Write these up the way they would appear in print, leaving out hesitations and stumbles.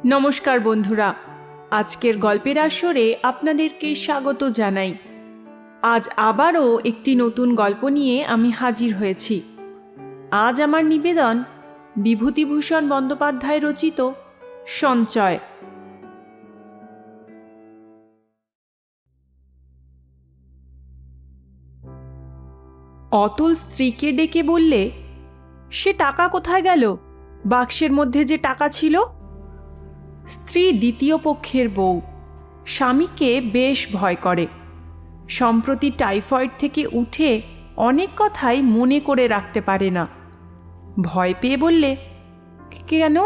নমস্কার বন্ধুরা, আজকের গল্পের আসরে আপনাদেরকে স্বাগত জানাই। আজ আবারও একটি নতুন গল্প নিয়ে আমি হাজির হয়েছি। আজ আমার নিবেদন বিভূতিভূষণ বন্দ্যোপাধ্যায় রচিত সঞ্চয়। অতুল স্ত্রীকে ডেকে বললে, সে টাকা কোথায় গেল? বাক্সের মধ্যে যে টাকা ছিল। স্ত্রী দ্বিতীয় পক্ষের বউ, স্বামীকে বেশ ভয় করে। সম্প্রতি টাইফয়েড থেকে উঠে অনেক কথাই মনে করে রাখতে পারে না। ভয় পেয়ে বললে, কেন?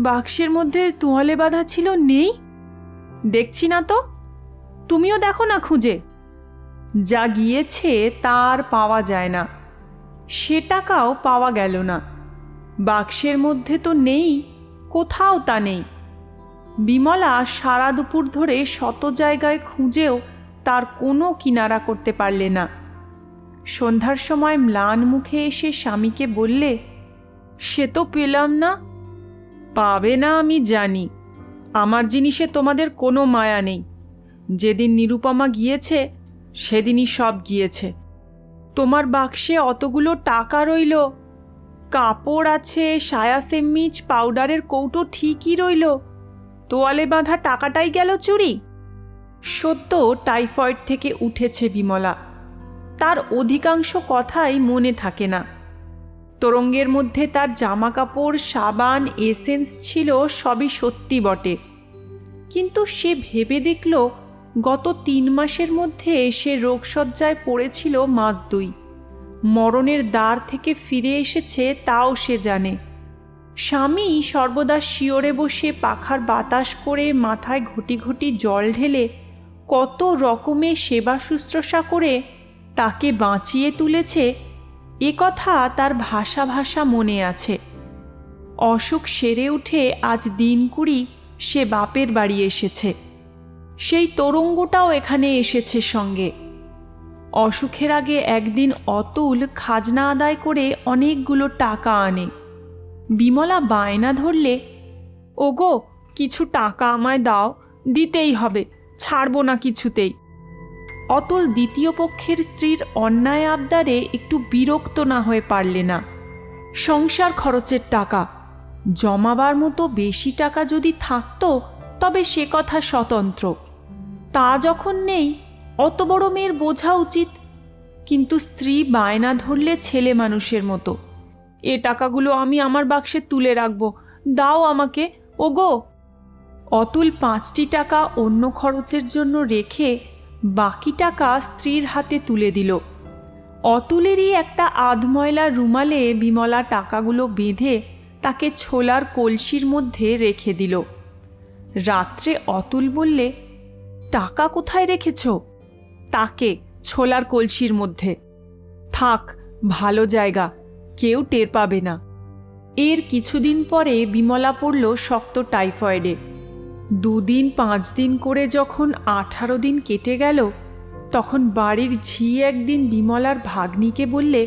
বাক্সের মধ্যে তোয়ালে বাঁধা ছিল, নেই? দেখছি না তো। তুমিও দেখো না খুঁজে। যা গিয়েছে তার পাওয়া যায় না, সে টাকাও পাওয়া গেল না। বাক্সের মধ্যে তো নেই, কোথাও তা নেই। বিমলা সারা দুপুর ধরে শত জায়গায় খুঁজেও তার কোনো কিনারা করতে পারলে না। সন্ধ্যার সময় ম্লান মুখে এসে স্বামীকে বললে, সে তো পেলাম না। পাবে না আমি জানি, আমার জিনিসে তোমাদের কোনো মায়া নেই। যেদিন নিরুপমা গিয়েছে সেদিনই সব গিয়েছে। তোমার বাক্সে অতগুলো টাকা রইল, কাপড় আছে, সায়া সেমিজ, পাউডারের কৌটো ঠিকই রইল, তোয়ালে বাঁধা টাকাটাই গেল চুরি। সত্য টাইফয়েড থেকে উঠেছে বিমলা, তার অধিকাংশ কথাই মনে থাকে না। তোরঙ্গের মধ্যে তার জামা কাপড়, সাবান, এসেন্স ছিল, সবই সত্যি বটে। কিন্তু সে ভেবে দেখল গত 3 মাসের মধ্যে সে রোগশয্যায় পড়েছিল মাস 2। মরণের দ্বার থেকে ফিরে এসেছে তাও সে জানে। স্বামী সর্বদা শিয়রে বসে পাখার বাতাস করে মাথায় ঘটি ঘটি জল ঢেলে কত রকমের সেবা শুশ্রূষা করে তাকে বাঁচিয়ে তুলেছে, এ কথা তার ভাষা ভাষা মনে আছে। অসুখ সেরে উঠে আজ দিন 20 সে বাপের বাড়ি এসেছে। সেই তোরঙ্গটাও এখানে এসেছে সঙ্গে। অসুখের আগে একদিন অতুল খাজনা আদায় করে অনেকগুলো টাকা আনে। বিমলা বায়না ধরলে, ওগো, কিছু টাকা আমায় দাও, দিতেই হবে, ছাড়ব না কিছুতেই। অতুল দ্বিতীয় পক্ষের স্ত্রীর অন্যায় আবদারে একটু বিরক্ত না হয়ে পারলে না। সংসার খরচের টাকা, জমাবার মতো বেশি টাকা যদি থাকতো তবে সে কথা স্বতন্ত্র। তা যখন নেই, অত বড় মেয়ের বোঝা উচিত। কিন্তু স্ত্রী বায়না ধরলে ছেলে মানুষের মতো, এ টাকাগুলো আমি আমার বাক্সে তুলে রাখবো, দাও আমাকে ওগো। অতুল 5টি টাকা অন্য খরচের জন্য রেখে বাকি টাকা স্ত্রীর হাতে তুলে দিল। অতুলেরই একটা আধময়লা রুমালে বিমলা টাকাগুলো বেঁধে তাকে ছোলার কলসির মধ্যে রেখে দিল। রাত্রে অতুল বললে, টাকা কোথায় রেখেছ? তাকে ছোলার কলসির মধ্যে। থাক, ভালো জায়গা, কেউ টের পাবে না। এর কিছুদিন পরে বিমলা পড়ল শক্ত টাইফয়েডে। 2 দিন 5 দিন করে যখন 18 দিন কেটে গেল, তখন বাড়ির ঝি একদিন বিমলার ভাগ্নিকে বললে,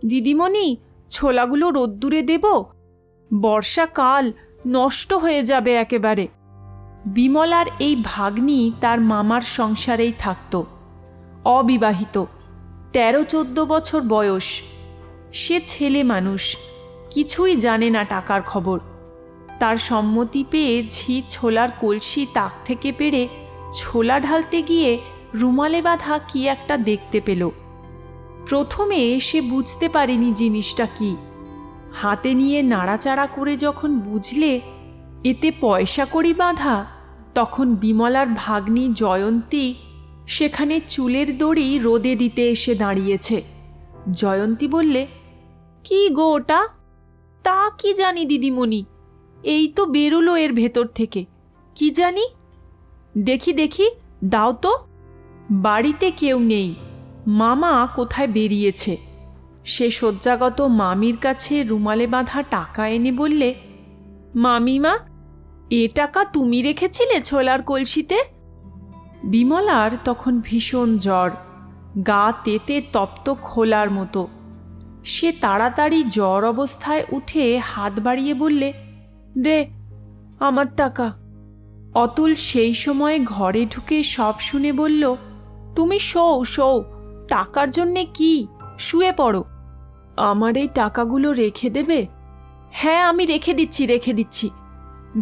দিদিমণি, ছোলাগুলো রোদ্দুরে দেব, বর্ষাকাল, নষ্ট হয়ে যাবে একেবারে। বিমলার এই ভাগ্নি তার মামার সংসারেই থাকত, অবিবাহিত, 13-14 বছর বয়স। সে ছেলে মানুষ, কিছুই জানে না টাকার খবর। তার সম্মতি পেয়ে ঝি ছোলার কলসি তাক থেকে পেড়ে ছোলা ঢালতে গিয়ে রুমালে বাঁধা কি একটা দেখতে পেল। প্রথমে সে বুঝতে পারেনি জিনিসটা কি। হাতে নিয়ে নাড়াচাড়া করে যখন বুঝলে এতে পয়সা কড়ি বাঁধা, তখন বিমলার ভাগ্নি জয়ন্তী সেখানে চুলের দড়ি রোদে দিতে এসে দাঁড়িয়েছে। জয়ন্তী বললে, কি গো ওটা? তা কি জানি দিদিমণি, এই তো বেরোলো এর ভেতর থেকে, কি জানি। দেখি দেখি, দাও তো। বাড়িতে কেউ নেই, মামা কোথায় বেরিয়েছে। সে শয্যাগত মামির কাছে রুমালে বাঁধা টাকা এনে বললে, মামিমা, এ টাকা তুমি রেখেছিলে ছোলার কলসিতে? বিমলার তখন ভীষণ জ্বর, গা তেতে তপ্ত খোলার মতো। সে তাড়াতাড়ি জ্বর অবস্থায় উঠে হাত বাড়িয়ে বললে, দে, আমার টাকা। অতুল সেই সময় ঘরে ঢুকে সব শুনে বলল, তুমি শোও, টাকার জন্যে কি, শুয়ে পড়ো। আমার এই টাকাগুলো রেখে দেবে? হ্যাঁ, আমি রেখে দিচ্ছি।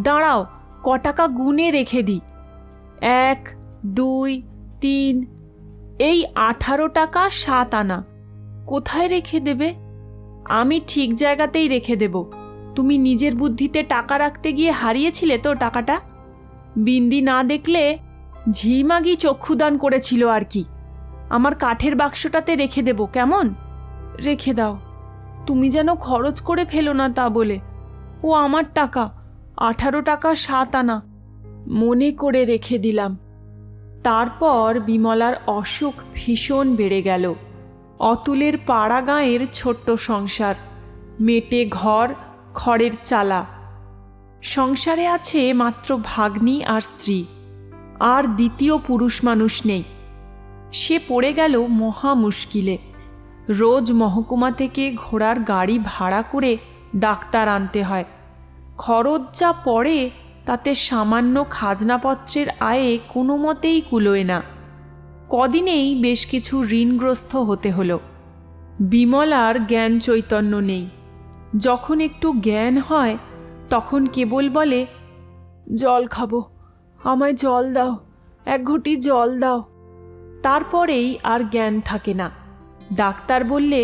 দাঁড়াও, ক টাকা গুনে রেখে দিই। 1, 2, 3, এই 18 টাকা 7 আনা। কোথায় রেখে দেবে? আমি ঠিক জায়গাতেই রেখে দেব। তুমি নিজের বুদ্ধিতে টাকা রাখতে গিয়ে হারিয়েছিলে তো টাকাটা। বিন্দি না দেখলে ঝিমাগি চক্ষুদান করেছিল আর কি। আমার কাঠের বাক্সটাতে রেখে দেব, কেমন? রেখে দাও, তুমি যেন খরচ করে ফেলো না তা বলে। ও আমার টাকা, 18 টাকা 7 আনা, মনে করে রেখে দিলাম। তারপর বিমলার অসুখ ভীষণ বেড়ে গেল। অতুলের পাড়া গাঁয়ের ছোট্ট সংসার, মেটে ঘর, খড়ের চালা। সংসারে আছে মাত্র ভাগ্নি আর স্ত্রী, আর দ্বিতীয় পুরুষ মানুষ নেই। সে পড়ে গেল মহা মুশকিলে। রোজ মহকুমা থেকে ঘোড়ার গাড়ি ভাড়া করে ডাক্তার আনতে হয়। খরচ যা পড়ে তাতে সামান্য খাজনাপত্রের আয়ে কোনো মতেই কুলোয় না। কদিনেই বেশ কিছু ঋণগ্রস্ত হতে হলো। বিমলার জ্ঞান চৈতন্য নেই। যখন একটু জ্ঞান হয় তখন কেবল বলে, জল খাবো, আমায় জল দাও, 1 ঘটি জল দাও। তারপরেই আর জ্ঞান থাকে না। ডাক্তার বললে,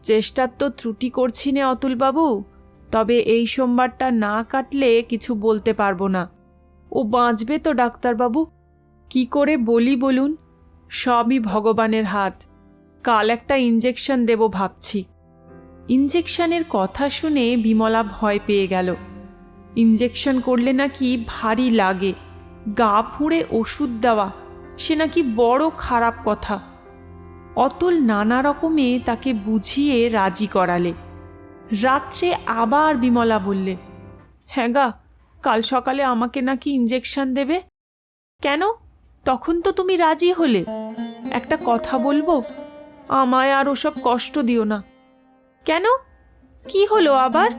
চেষ্টার তো ত্রুটি করছি নে অতুলবাবু, তবে এই সোমবারটা না কাটলে কিছু বলতে পারবো না। ও বাঁচবে তো ডাক্তারবাবু? কি করে বলি বলুন, সবই ভগবানের হাত। কাল একটা ইঞ্জেকশন দেব ভাবছি। ইঞ্জেকশনের কথা শুনে বিমলা ভয় পেয়ে গেল। ইঞ্জেকশন করলে নাকি ভারী লাগে, গা ফুঁড়ে ওষুধ দেওয়া সে নাকি বড় খারাপ কথা। অতুল নানা রকমে তাকে বুঝিয়ে রাজি করালে। রাত্রে আবার বিমলা বললে, হ্যাঁ গা, কাল সকালে আমাকে নাকি ইঞ্জেকশন দেবে। কেন? তখন তো তুমি রাজি হলে। একটা কথা বলবো, আমায় আর ওসব কষ্ট দিও না। কেন, কি হলো আবার?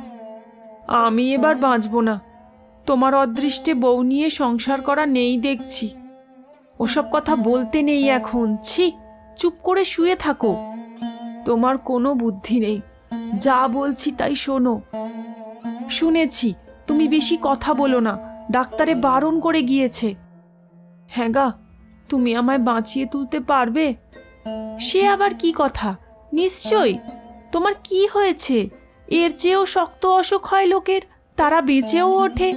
আমি এবার বাঁচব না। তোমার অদৃষ্টে বউ নিয়ে সংসার করা নেই দেখছি। ওসব কথা বলতে নেই এখন, ছি, চুপ করে শুয়ে থাকো। তোমার কোনো বুদ্ধি নেই, যা বলছি তাই শোনো। শুনেছি, তুমি বেশি কথা বলো না, ডাক্তারে বারণ করে গিয়েছে। হ্যাঁ গা, তুমি আমায় বাঁচিয়ে তুলতে পারবে? সে আবার কি কথা, নিশ্চয়ই। তোমার কি হয়েছে? এর চেয়েও শক্ত অসুখ হয় লোকের, তারা বেঁচেও ওঠে।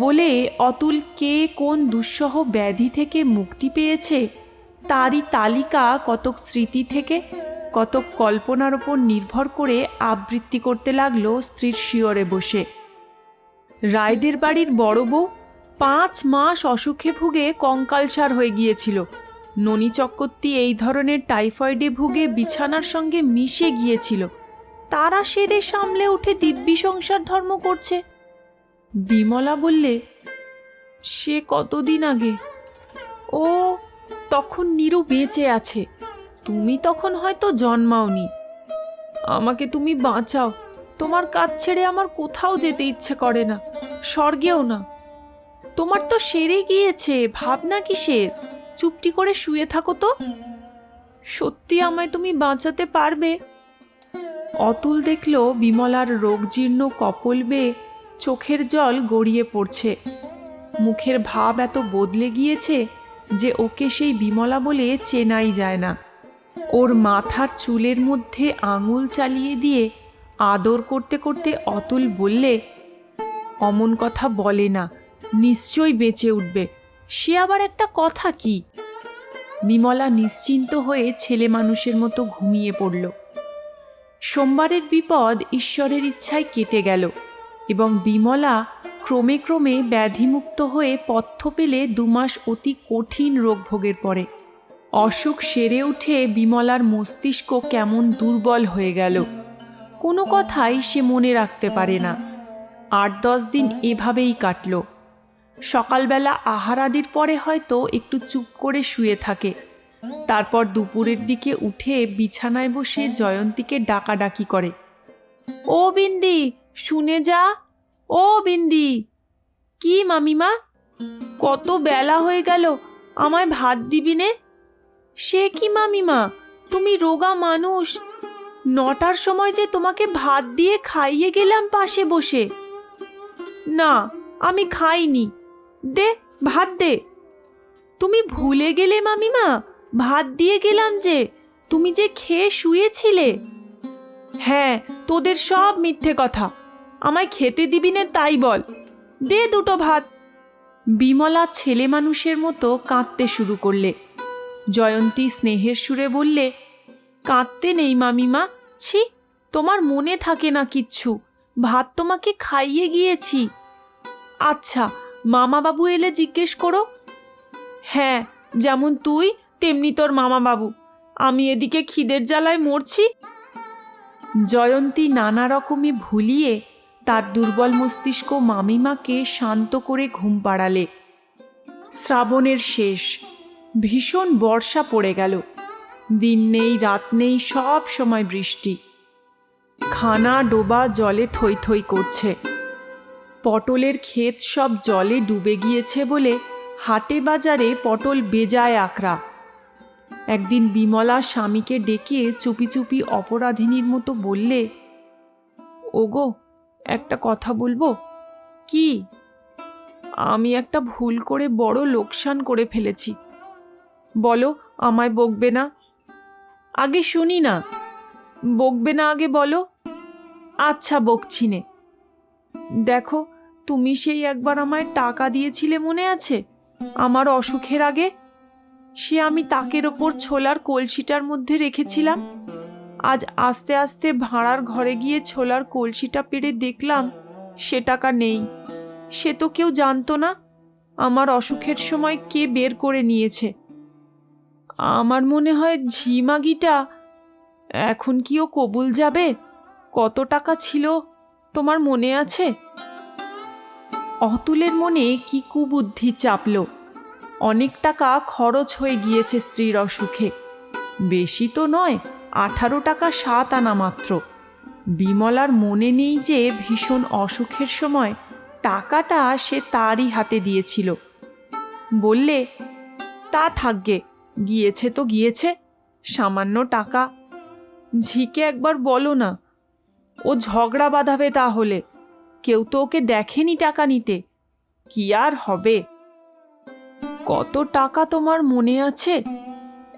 বলে অতুল কে কোন দুঃসহ ব্যাধি থেকে মুক্তি পেয়েছে তারই তালিকা কতক স্মৃতি থেকে, কতক কল্পনার ওপর নির্ভর করে আবৃত্তি করতে লাগলো স্ত্রীর শিয়রে বসে। রায়দের বাড়ির বড় বউ 5 মাস অসুখে ভুগে কঙ্কালসার হয়ে গিয়েছিল। ননী চক্রবর্তী এই ধরনের টাইফয়েডে ভুগে বিছানার সঙ্গে মিশে গিয়েছিল। তারা সেরে সামলে উঠে দিব্যি সংসার ধর্ম করছে। বিমলা বললে, সে কতদিন আগে? ও, তখন নীরু বেঁচে আছে, তুমি তখন হয়তো জন্মাওনি। আমাকে তুমি বাঁচাও, তোমার কাজ ছেড়ে আমার কোথাও যেতে ইচ্ছে করে না, স্বর্গেও না। তোমার তো সেরে গিয়েছে, ভাবনা কিসের? চুপটি করে শুয়ে থাকো তো। সত্যি আমায় তুমি বাঁচাতে পারবে? অতুল দেখল বিমলার রোগজীর্ণ কপল বেয়ে চোখের জল গড়িয়ে পড়ছে। মুখের ভাব এত বদলে গিয়েছে যে ওকে সেই বিমলা বলে চেনাই যায় না। ওর মাথার চুলের মধ্যে আঙুল চালিয়ে দিয়ে আদর করতে করতে অতুল বললে, অমন কথা বলে না, নিশ্চয়ই বেঁচে উঠবে। সে আবার একটা কথা কি? বিমলা নিশ্চিন্ত হয়ে ছেলে মানুষের মতো ঘুমিয়ে পড়ল। সোমবারের বিপদ ঈশ্বরের ইচ্ছায় কেটে গেল এবং বিমলা ক্রমে ক্রমে ব্যাধিমুক্ত হয়ে পথ্য পেলে 2 মাস অতি কঠিন রোগভোগের পরে। অসুখ সেরে উঠে বিমলার মস্তিষ্ক কেমন দুর্বল হয়ে গেল। কোনো কথাই সে মনে রাখতে পারে না। 8-10 দিন এভাবেই কাটল। সকালবেলা আহারাদির পরে হয়তো একটু চুপ করে শুয়ে থাকে। তারপর দুপুরের দিকে উঠে বিছানায় বসে জয়ন্তীকে ডাকাডাকি করে, ও বিন্দি, শুনে যা, ও বিন্দি। কি মামিমা, কত বেলা হয়ে গেল, আমায় ভাত দিবি নে? সে কি মামিমা, তুমি রোগা মানুষ, 9টার সময় যে তোমাকে ভাত দিয়ে খাইয়ে গেলাম পাশে বসে। না, আমি খাইনি, দে ভাত দে। তুমি ভুলে গেলে মামিমা, ভাত দিয়ে গেলাম যে, তুমি যে খেয়ে শুয়েছিলে। হ্যাঁ, তোদের সব মিথ্যে কথা, আমায় খেতে দিবি না তাই বল, দে দুটো ভাত। বিমলা ছেলে মানুষের মতো কাঁদতে শুরু করলে। জয়ন্তী স্নেহের সুরে বললে, কাঁদতে নেই মামিমা, ছি, তোমার মনে থাকে না কিচ্ছু, ভাত তোমাকে খাইয়ে গিয়েছি। আচ্ছা, মামাবাবু এলে জিজ্ঞেস করো। হ্যাঁ, যেমন তুই তেমনি তোর মামাবাবু, আমি এদিকে খিদের জ্বালায় মরছি। জয়ন্তী নানা রকমে ভুলিয়ে তার দুর্বল মস্তিষ্ক মামিমাকে শান্ত করে ঘুম পাড়ালে। শ্রাবণের শেষ, ভীষণ বর্ষা পড়ে গেল। দিন নেই রাত নেই, সব সময় বৃষ্টি। খানা ডোবা জলে থই থই করছে। পটলের ক্ষেত সব জলে ডুবে গিয়েছে বলে হাটে বাজারে পটল বেজায় আকড়া। একদিন বিমলা স্বামীকে ডেকে চুপি চুপি অপরাধিনীর মতো বললে, ওগো, একটা কথা বলবো? কি? আমি একটা ভুল করে বড় লোকসান করে ফেলেছি। বলো, আমায় বকবে না? আগে শুনি না। বকবে না আগে বলো। আচ্ছা, বকছি নে। দেখো, তুমি সেই একবার আমায় টাকা দিয়েছিলে মনে আছে, আমার অসুখের আগে? সে আমি তাকের ওপর ছোলার কলসিটার মধ্যে রেখেছিলাম। আজ আস্তে আস্তে ভাড়ার ঘরে গিয়ে ছোলার কলসিটা পেড়ে দেখলাম সে টাকা নেই। সে তো কেউ জানতো না। আমার অসুখের সময় কে বের করে নিয়েছে। আমার মনে হয় ঝিমাগিটা। এখন কি ও কবুল যাবে? কত টাকা ছিল তোমার মনে আছে? অতুলের মনে কি কুবুদ্ধি চাপল। অনেক টাকা খরচ হয়ে গিয়েছে স্ত্রীর অসুখে। বেশি তো নয়, 18 টাকা 7 আনা মাত্র। বিমলার মনে নেই যে ভীষণ অসুখের সময় টাকাটা সে তারই হাতে দিয়েছিল। বললে, তা থাকবে, গিয়েছে তো গিয়েছে, সামান্য টাকা। ঝিকে একবার বলো না, ও ঝগড়া বাঁধাবে তাহলে। কেউ তো ওকে দেখেনি টাকা নিতে, কি আর হবে। কত টাকা তোমার মনে আছে?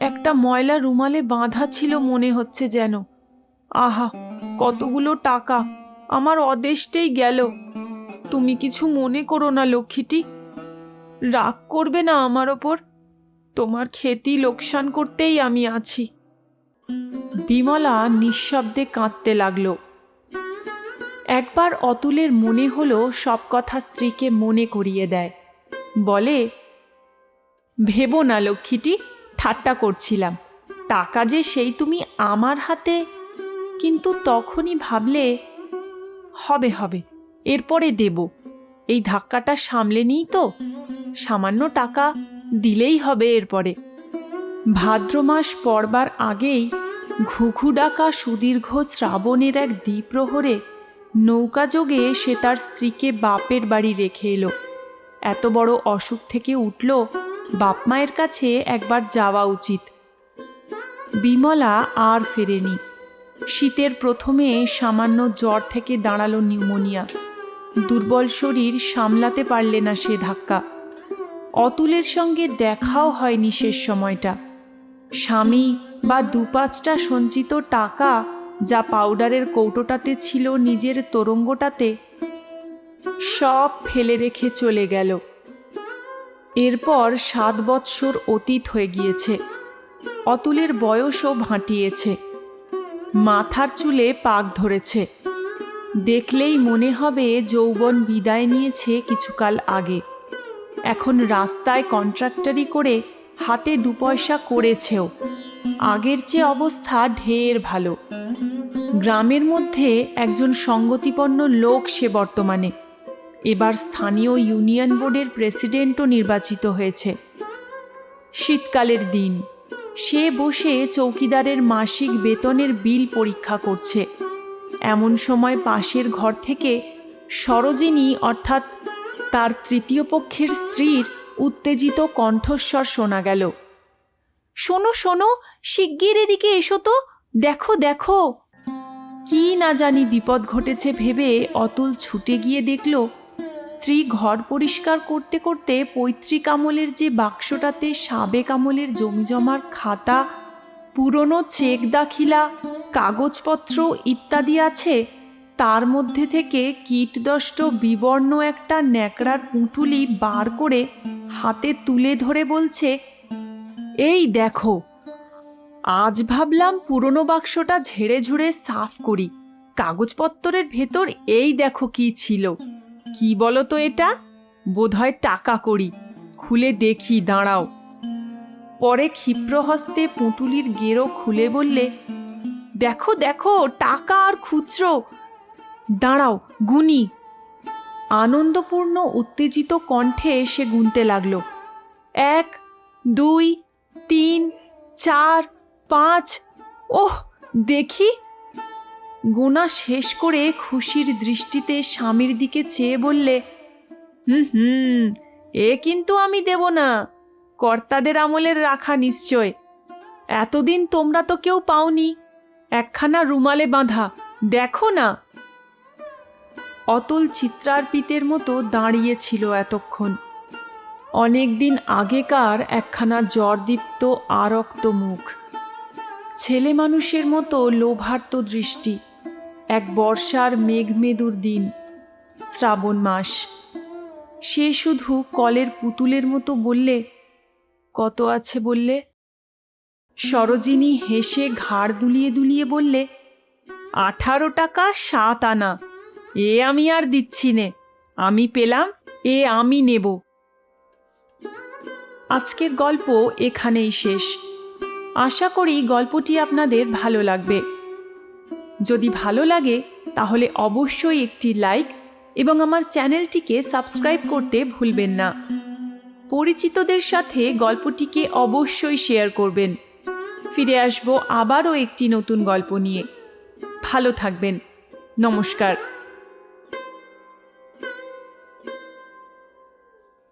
একটা ময়লা রুমালে বাঁধা ছিল মনে হচ্ছে যেন। আহা, কতগুলো টাকা আমার অদেষ্টেই গেল। তুমি কিছু মনে করো না লক্ষ্মীটি, রাগ করবে না আমার ওপর। তোমার ক্ষতি লোকসান করতেই আমি আছি। বিমলা নিঃশব্দে কাঁদতে লাগল। একবার অতুলের মনে হলো সব কথা স্ত্রীকে মনে করিয়ে দেয়। বলে, ভেবো না লক্ষ্মীটি, ঠাট্টা করছিলাম। টাকা যে সেই তুমি আমার হাতে। কিন্তু তখনই ভাবলে, হবে হবে, এরপরে দেব। এই ধাক্কাটা সামলে নিই তো, সামান্য টাকা দিলেই হবে এরপরে। ভাদ্র মাস পড়বার আগেই ঘুঘু ডাকা সুদীর্ঘ শ্রাবণের এক দ্বিপ্রহরে নৌকাযোগে সে তার স্ত্রীকে বাপের বাড়ি রেখে এলো। এত বড় অসুখ থেকে উঠল, বাপ মায়ের কাছে একবার যাওয়া উচিত। বিমলা আর ফেরেনি। শীতের প্রথমে সামান্য জ্বর থেকে দাঁড়ালো নিউমোনিয়া। দুর্বল শরীর সামলাতে পারলে না সে ধাক্কা। অতুলের সঙ্গে দেখাও হয়নি শেষ সময়টা। স্বামী বা 2-5টা সঞ্চিত টাকা যা পাউডারের কৌটোটাতে ছিল নিজের তোরঙ্গটাতে, সব ফেলে রেখে চলে গেল। এরপর 7 বৎসর অতীত হয়ে গিয়েছে। অতুলের বয়সও ভাঁটিয়েছে। মাথার চুলে পাক ধরেছে। দেখলেই মনে হবে যৌবন বিদায় নিয়েছে কিছুকাল আগে। এখন রাস্তায় কন্ট্রাক্টরি করে হাতে 2 পয়সা করেছেও। আগের চেয়ে অবস্থা ঢের ভালো। গ্রামের মধ্যে একজন সঙ্গতিপন্ন লোক সে বর্তমানে। এবার স্থানীয় ইউনিয়ন বোর্ডের প্রেসিডেন্টও নির্বাচিত হয়েছে। শীতকালের দিন, সে বসে চৌকিদারের মাসিক বেতনের বিল পরীক্ষা করছে। এমন সময় পাশের ঘর থেকে সরোজিনী অর্থাৎ তার তৃতীয় পক্ষের স্ত্রীর উত্তেজিত কণ্ঠস্বর শোনা গেল। শোনো শোনো, শিগগির এদিকে এসো তো, দেখো দেখো। কি না জানি বিপদ ঘটেছে ভেবে অতুল ছুটে গিয়ে দেখল স্ত্রী ঘর পরিষ্কার করতে করতে পৈতৃক আমলের যে বাক্সটাতে সাবেক আমলের জমিজমার খাতা, পুরনো চেক দাখিলা, কাগজপত্র ইত্যাদি আছে, তার মধ্যে থেকে কীটদষ্ট বিবর্ণ একটা ন্যাকড়ার পুঁটুলি বার করে হাতে তুলে ধরে বলছে, এই দেখো। আজ ভাবলাম পুরনো বাক্সটা ঝেড়ে ঝুড়ে সাফ করি, কাগজপত্রের ভেতর এই দেখো কি ছিল। কি বলো তো এটা? বোধহয় টাকা কড়ি, খুলে দেখি, দাঁড়াও। পরে ক্ষিপ্র হস্তে পুঁটুলির গেরো খুলে বললে, দেখো দেখো, টাকা আর খুচরো, দাঁড়াও গুনি। আনন্দপূর্ণ উত্তেজিত কণ্ঠে সে গুনতে লাগলো, 1, 2, 3, 4, 5। ওহ, দেখি। গোনা শেষ করে খুশির দৃষ্টিতে স্বামীর দিকে চেয়ে বললে, হুম, এ কিন্তু আমি দেব না, কর্তাদের আমলের রাখা নিশ্চয়। এতদিন তোমরা তো কেউ পাওনি, একখানা রুমালে বাঁধা, দেখো না। অতুল চিত্রার্পিতের মতো দাঁড়িয়েছিল এতক্ষণ। অনেক দিন আগেকার একখানা জ্বরদীপ্ত আরক্ত মুখ, ছেলে মানুষের মতো লোভার্ত দৃষ্টি। এক বর্ষার মেঘমেদুর দিন, শ্রাবণ মাস। সে শুধু কলের পুতুলের মতো বললে, কত আছে বললে? সরোজিনী হেসে ঘাড় দুলিয়ে দুলিয়ে বললে, 18 টাকা 7 আনা। এ আমি আর দিচ্ছি নে, আমি পেলাম, এ আমি নেব। আজকের গল্প এখানেই শেষ। আশা করি গল্পটি আপনাদের ভালো লাগবে। যদি ভালো লাগে তাহলে অবশ্যই একটি লাইক এবং আমার চ্যানেলটিকে সাবস্ক্রাইব করতে ভুলবেন না। পরিচিতদের সাথে গল্পটিকে অবশ্যই শেয়ার করবেন। ফিরে আসবো আবারও একটি নতুন গল্প নিয়ে। ভালো থাকবেন। নমস্কার।